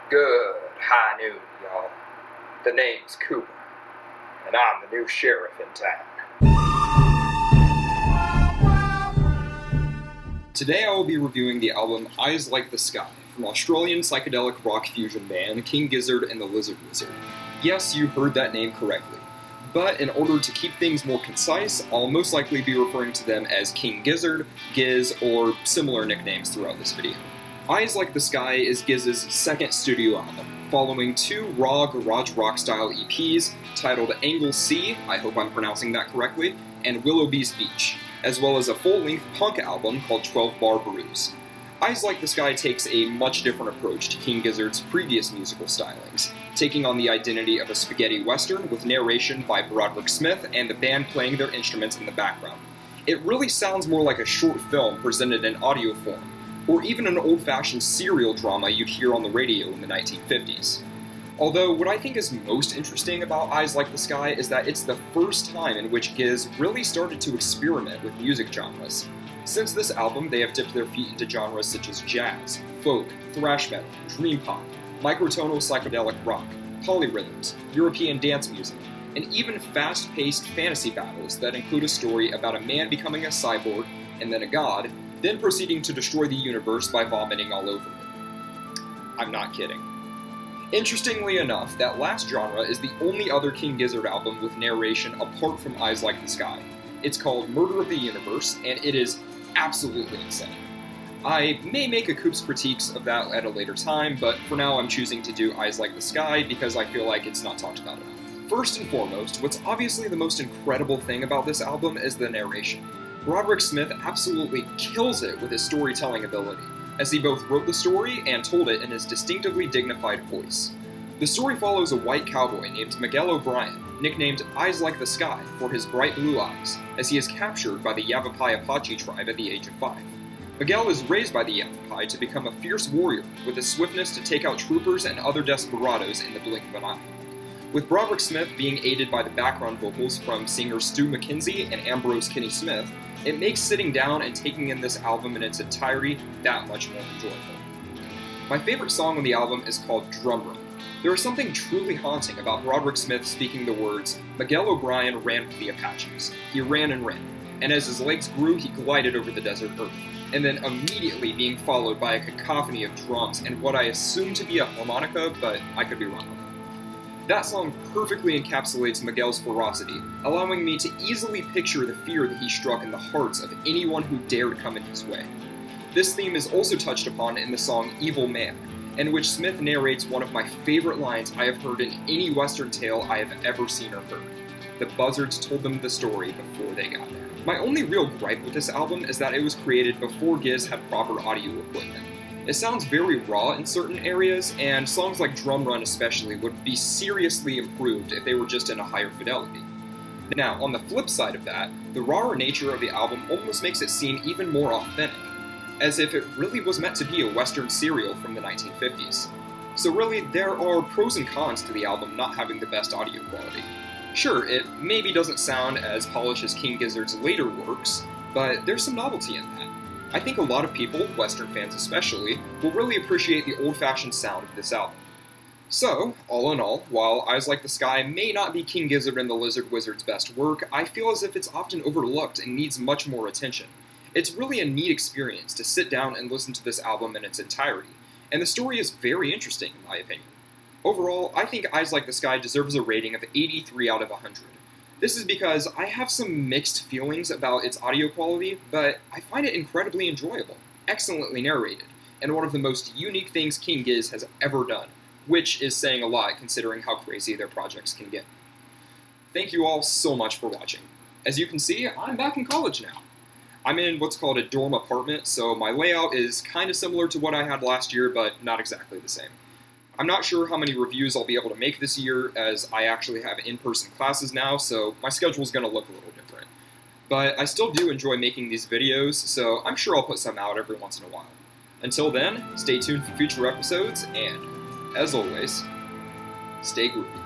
Good high noon, y'all. The name's Coop, and I'm the new sheriff in town. Today I will be reviewing the album Eyes Like the Sky from Australian psychedelic rock fusion band King Gizzard and the Lizard Wizard. Yes, you heard that name correctly. But in order to keep things more concise, I'll most likely be referring to them as King Gizzard, Giz, or similar nicknames throughout this video. Eyes Like the Sky is Giz's second studio album, following two raw garage rock style EPs titled Angle C, I hope I'm pronouncing that correctly, and Willoughby's Beach, as well as a full-length punk album called 12 Bar Brews. Eyes Like the Sky takes a much different approach to King Gizzard's previous musical stylings, taking on the identity of a spaghetti western with narration by Broderick Smith and the band playing their instruments in the background. It really sounds more like a short film presented in audio form, or even an old-fashioned serial drama you'd hear on the radio in the 1950s. Although, what I think is most interesting about Eyes Like the Sky is that it's the first time in which Giz really started to experiment with music genres. Since this album, they have dipped their feet into genres such as jazz, folk, thrash metal, dream pop, microtonal psychedelic rock, polyrhythms, European dance music, and even fast-paced fantasy battles that include a story about a man becoming a cyborg and then a god, then proceeding to destroy the universe by vomiting all over it. I'm not kidding. Interestingly enough, that last genre is the only other King Gizzard album with narration apart from Eyes Like the Sky. It's called Murder of the Universe, and it is absolutely insane. I may make a Coop's critiques of that at a later time, but for now I'm choosing to do Eyes Like the Sky because I feel like it's not talked about enough. First and foremost, what's obviously the most incredible thing about this album is the narration. Broderick Smith absolutely kills it with his storytelling ability, as he both wrote the story and told it in his distinctively dignified voice. The story follows a white cowboy named Miguel O'Brien, nicknamed Eyes Like the Sky for his bright blue eyes, as he is captured by the Yavapai Apache tribe at the age of 5. Miguel is raised by the Yavapai to become a fierce warrior with the swiftness to take out troopers and other desperados in the blink of an eye. With Broderick Smith being aided by the background vocals from singers Stu McKenzie and Ambrose Kinney Smith, it makes sitting down and taking in this album in its entirety that much more enjoyable. My favorite song on the album is called Drum Run. There is something truly haunting about Broderick Smith speaking the words, Miguel O'Brien ran with the Apaches. He ran and ran, and as his legs grew, he glided over the desert earth, and then immediately being followed by a cacophony of drums and what I assume to be a harmonica, but I could be wrong on that. That song perfectly encapsulates Miguel's ferocity, allowing me to easily picture the fear that he struck in the hearts of anyone who dared come in his way. This theme is also touched upon in the song Evil Man, in which Smith narrates one of my favorite lines I have heard in any Western tale I have ever seen or heard. The buzzards told them the story before they got there. My only real gripe with this album is that it was created before Giz had proper audio equipment. It sounds very raw in certain areas, and songs like Drum Run especially would be seriously improved if they were just in a higher fidelity. Now, on the flip side of that, the rawer nature of the album almost makes it seem even more authentic, as if it really was meant to be a Western serial from the 1950s. So really, there are pros and cons to the album not having the best audio quality. Sure, it maybe doesn't sound as polished as King Gizzard's later works, but there's some novelty in that. I think a lot of people, Western fans especially, will really appreciate the old-fashioned sound of this album. So, all in all, while Eyes Like the Sky may not be King Gizzard and the Lizard Wizard's best work, I feel as if it's often overlooked and needs much more attention. It's really a neat experience to sit down and listen to this album in its entirety, and the story is very interesting in my opinion. Overall, I think Eyes Like the Sky deserves a rating of 83 out of 100. This is because I have some mixed feelings about its audio quality, but I find it incredibly enjoyable, excellently narrated, and one of the most unique things King Giz has ever done, which is saying a lot considering how crazy their projects can get. Thank you all so much for watching. As you can see, I'm back in college now. I'm in what's called a dorm apartment, so my layout is kind of similar to what I had last year, but not exactly the same. I'm not sure how many reviews I'll be able to make this year, as I actually have in-person classes now, so my schedule's going to look a little different. But I still do enjoy making these videos, so I'm sure I'll put some out every once in a while. Until then, stay tuned for future episodes, and, as always, stay groovy.